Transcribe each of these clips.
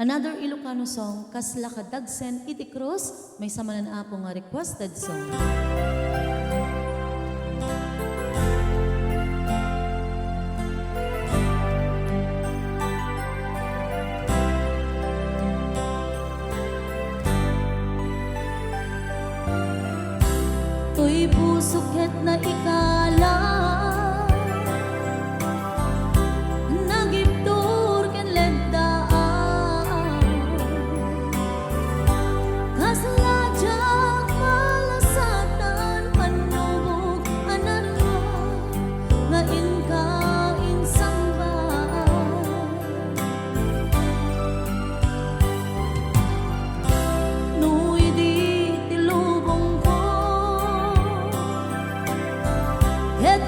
Another Ilocano song, Kasla Kadagsen Iti Cruz, may samanan apo nga requested song. To'y pusukhet na ikala nagiptur ken ledaan kaslajak malasatan panubog anarwa nga inka insamba nuy di tilubong ko ket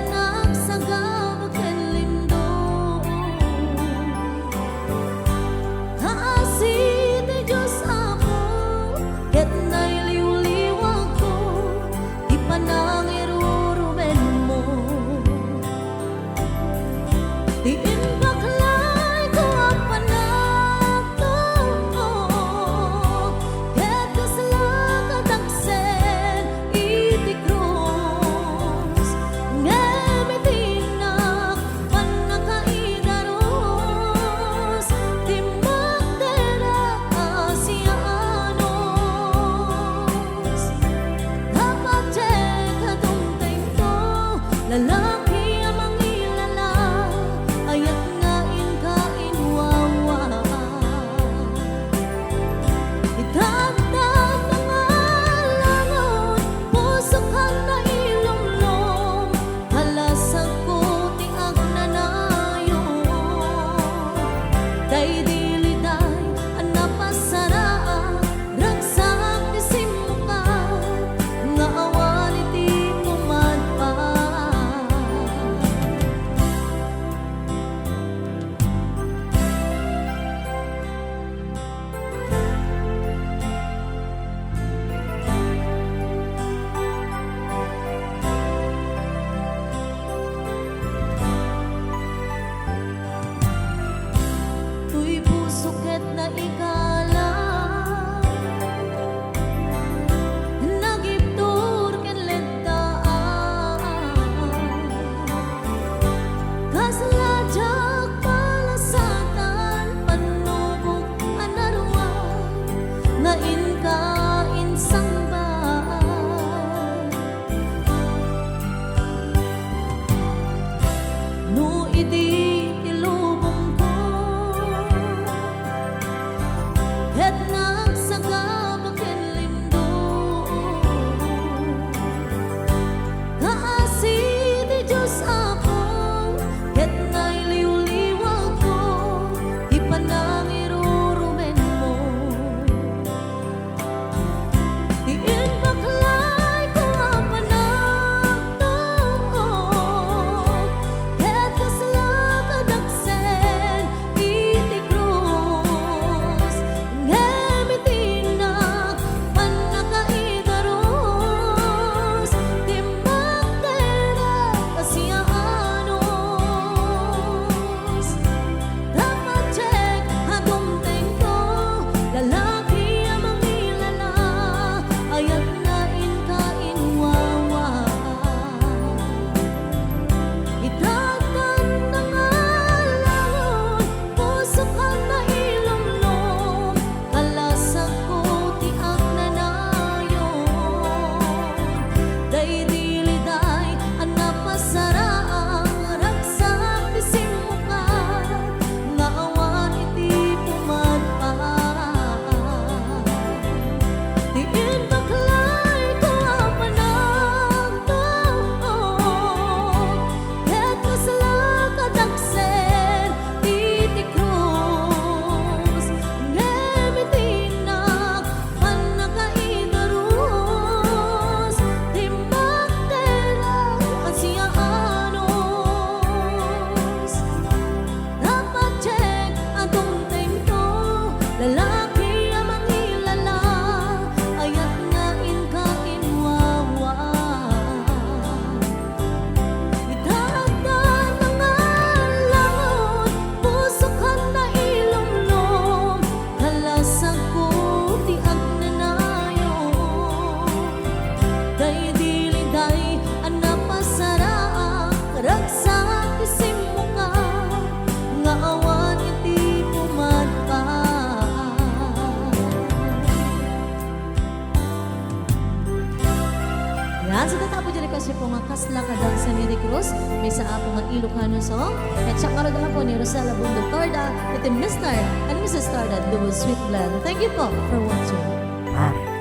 Yan, sa tatapo dyan kasi po nga kasla kadang sa Neri Cruz, may sa apo nga Ilocano song, at siya karag po ni Rosella Bundo Torda, ito Mr. and Mrs. Torda, Louis Sweet Blend. Thank you po for watching.